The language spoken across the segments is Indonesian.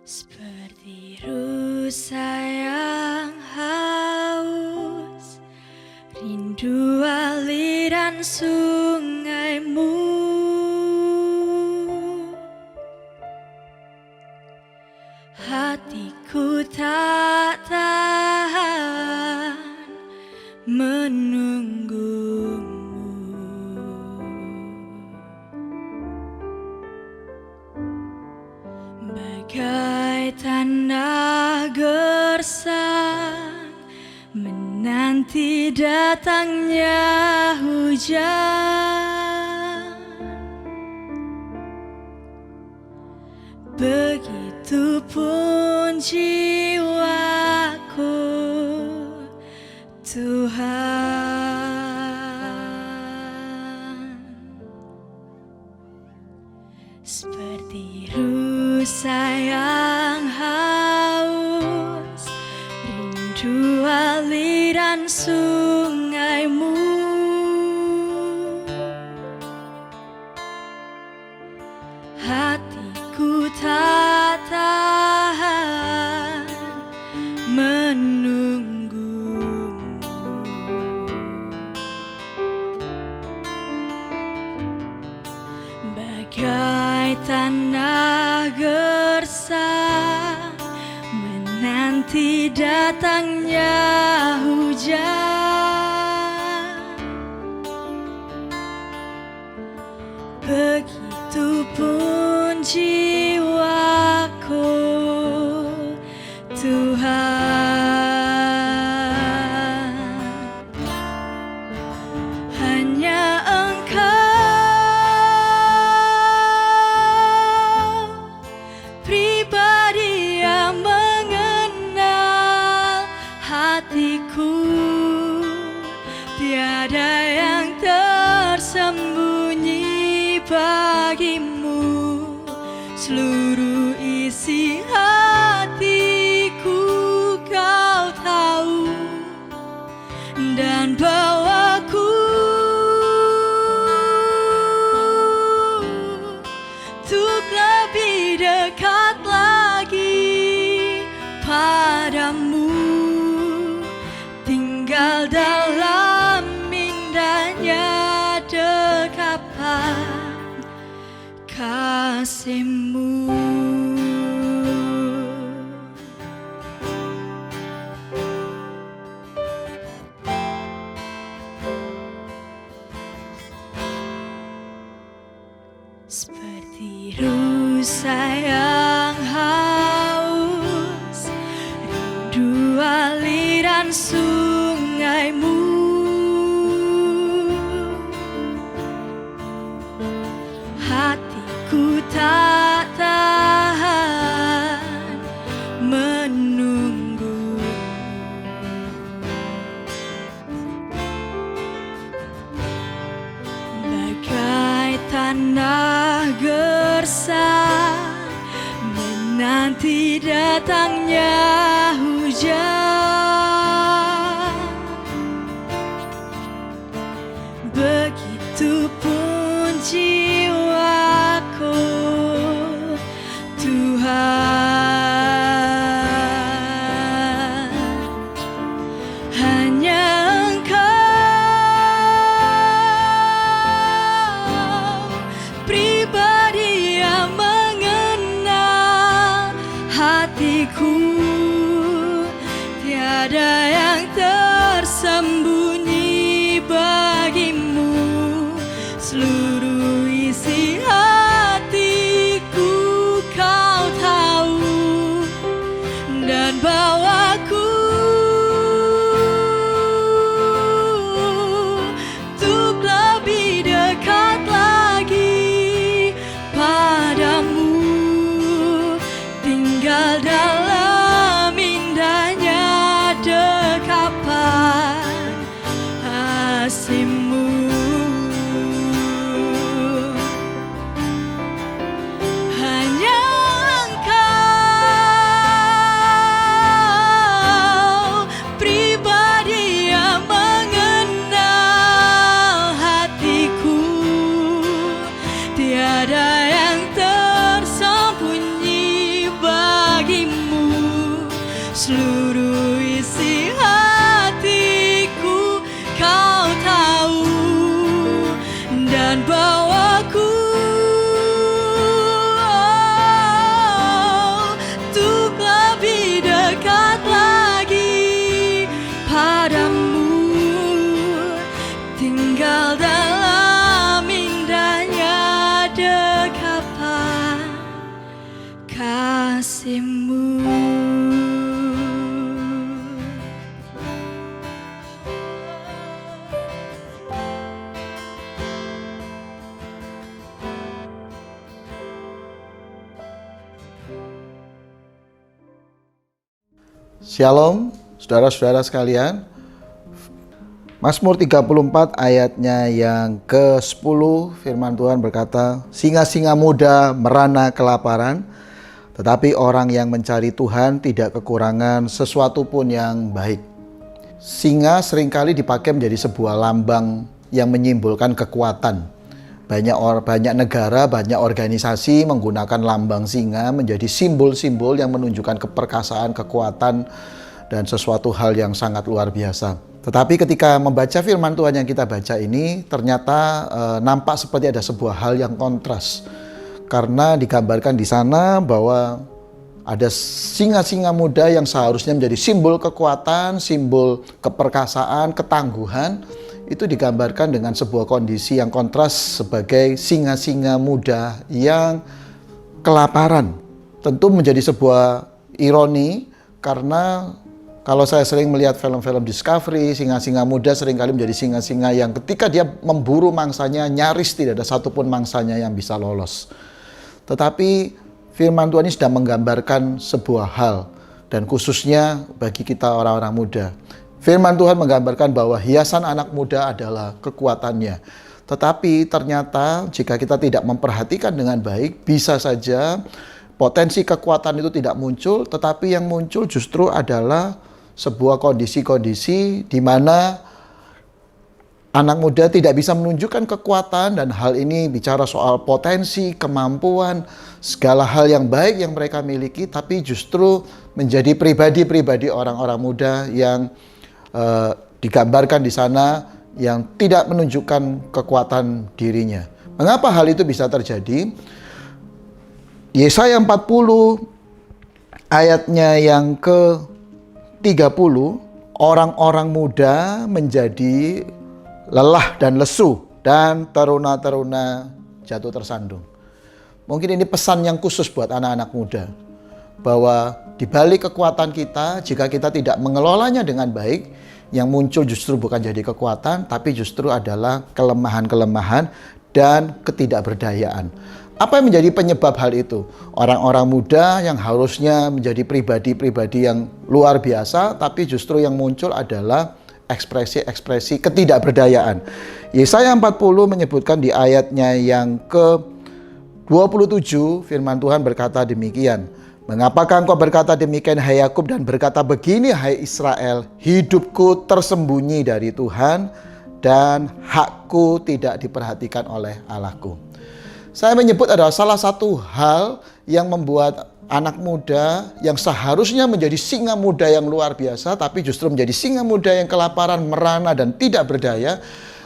Seperti rusa yang haus, rindu aliran sungaimu. Hatiku tak tahan menunggumu. Bagai tanah gersang menanti datangnya hujan, begitupun jiwaku, Tuhan. Seperti rusa yang haus, rindu aliran sungaimu. Hatiku tak tahan menunggumu. Bagai tanah gersang menanti datangnya hujan, begitupun jiwaku, Tuhan. Hanya pribadi yang mengenal hatiku, tiada yang tersembunyi bagimu. Seluruh isi hatiku kau tahu, dan bawaku untuk lebih dekat lagi padamu, tinggal dalam indahnya dekapan kasih-Mu. Seperti rusa yang haus, rindu aliran sungaimu. Hatiku tak tahan menunggu. Bagai tanah gersang menanti datangnya hujan, begitupun jiwaku, Tuhan. Hanya pribadi yang mengenal hatiku, tiada yang tersembunyi bagimu. Seluruh isi hatiku kau tahu, dan bawaku untuk lebih dekat lagi padamu, tinggal dalam indahnya seluruh isi hatiku kau tahu, dan bawaku untuk lebih dekat lagi padamu, tinggal dalam indahnya dekapan kasih-Mu. Shalom, saudara-saudara sekalian. Mazmur 34 ayatnya yang ke-10, firman Tuhan berkata, singa-singa muda merana kelaparan, tetapi orang yang mencari Tuhan tidak kekurangan sesuatu pun yang baik. Singa seringkali dipakai menjadi sebuah lambang yang menyimbolkan kekuatan. Banyak negara, banyak organisasi menggunakan lambang singa menjadi simbol-simbol yang menunjukkan keperkasaan, kekuatan, dan sesuatu hal yang sangat luar biasa. Tetapi ketika membaca firman Tuhan yang kita baca ini, ternyata nampak seperti ada sebuah hal yang kontras. Karena digambarkan di sana bahwa ada singa-singa muda yang seharusnya menjadi simbol kekuatan, simbol keperkasaan, ketangguhan, itu digambarkan dengan sebuah kondisi yang kontras sebagai singa-singa muda yang kelaparan. Tentu menjadi sebuah ironi karena kalau saya sering melihat film-film Discovery, singa-singa muda seringkali menjadi singa-singa yang ketika dia memburu mangsanya, nyaris tidak ada satupun mangsanya yang bisa lolos. Tetapi firman Tuhan ini sedang menggambarkan sebuah hal, dan khususnya bagi kita orang-orang muda. Firman Tuhan menggambarkan bahwa hiasan anak muda adalah kekuatannya. Tetapi ternyata jika kita tidak memperhatikan dengan baik, bisa saja potensi kekuatan itu tidak muncul, tetapi yang muncul justru adalah sebuah kondisi-kondisi di mana anak muda tidak bisa menunjukkan kekuatan, dan hal ini bicara soal potensi, kemampuan, segala hal yang baik yang mereka miliki, tapi justru menjadi pribadi-pribadi orang-orang muda yang digambarkan di sana yang tidak menunjukkan kekuatan dirinya. Mengapa hal itu bisa terjadi? Yesaya 40 ayatnya yang ke-30, orang-orang muda menjadi lelah dan lesu, dan teruna-teruna jatuh tersandung. Mungkin ini pesan yang khusus buat anak-anak muda, bahwa di balik kekuatan kita, jika kita tidak mengelolanya dengan baik, yang muncul justru bukan jadi kekuatan, tapi justru adalah kelemahan-kelemahan dan ketidakberdayaan. Apa yang menjadi penyebab hal itu? Orang-orang muda yang harusnya menjadi pribadi-pribadi yang luar biasa, tapi justru yang muncul adalah ekspresi-ekspresi ketidakberdayaan. Yesaya 40 menyebutkan di ayatnya yang ke-27, firman Tuhan berkata demikian. Mengapakah engkau berkata demikian, hai Yakub, dan berkata begini, hai Israel, hidupku tersembunyi dari Tuhan dan hakku tidak diperhatikan oleh Allahku. Saya menyebut adalah salah satu hal yang membuat anak muda yang seharusnya menjadi singa muda yang luar biasa, tapi justru menjadi singa muda yang kelaparan, merana, dan tidak berdaya,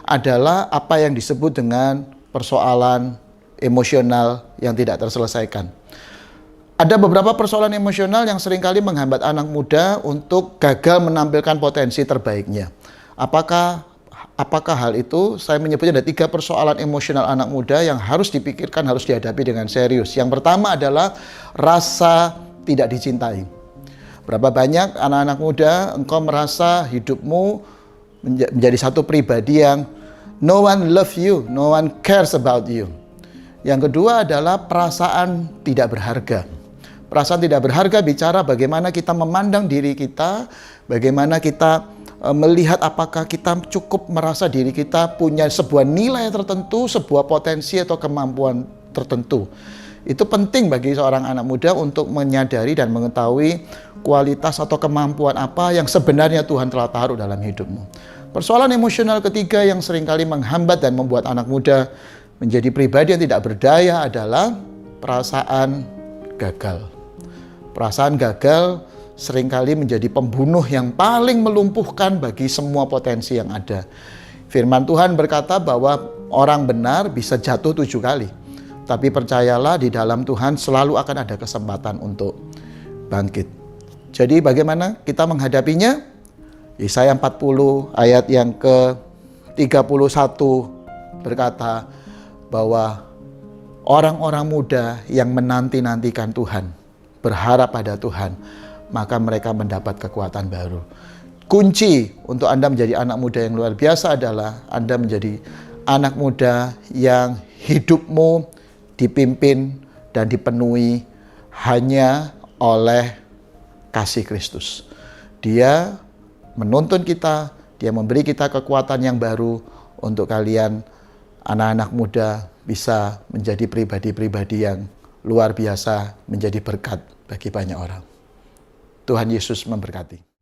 adalah apa yang disebut dengan persoalan emosional yang tidak terselesaikan. Ada beberapa persoalan emosional yang seringkali menghambat anak muda untuk gagal menampilkan potensi terbaiknya. Apakah hal itu? Saya menyebutnya ada 3 persoalan emosional anak muda yang harus dipikirkan, harus dihadapi dengan serius. Yang pertama adalah rasa tidak dicintai. Berapa banyak anak-anak muda engkau merasa hidupmu menjadi satu pribadi yang no one love you, no one cares about you. Yang kedua adalah perasaan tidak berharga. Perasaan tidak berharga bicara bagaimana kita memandang diri kita, bagaimana kita melihat apakah kita cukup merasa diri kita punya sebuah nilai tertentu, sebuah potensi atau kemampuan tertentu. Itu penting bagi seorang anak muda untuk menyadari dan mengetahui kualitas atau kemampuan apa yang sebenarnya Tuhan telah taruh dalam hidupmu. Persoalan emosional ketiga yang seringkali menghambat dan membuat anak muda menjadi pribadi yang tidak berdaya adalah perasaan gagal. Perasaan gagal seringkali menjadi pembunuh yang paling melumpuhkan bagi semua potensi yang ada. Firman Tuhan berkata bahwa orang benar bisa jatuh 7 kali. Tapi percayalah, di dalam Tuhan selalu akan ada kesempatan untuk bangkit. Jadi bagaimana kita menghadapinya? Yesaya 40 ayat yang ke-31 berkata bahwa orang-orang muda yang menanti-nantikan Tuhan, berharap pada Tuhan, maka mereka mendapat kekuatan baru. Kunci untuk Anda menjadi anak muda yang luar biasa adalah Anda menjadi anak muda yang hidupmu dipimpin dan dipenuhi hanya oleh kasih Kristus. Dia menuntun kita, dia memberi kita kekuatan yang baru untuk kalian anak-anak muda bisa menjadi pribadi-pribadi yang luar biasa, menjadi berkat bagi banyak orang. Tuhan Yesus memberkati.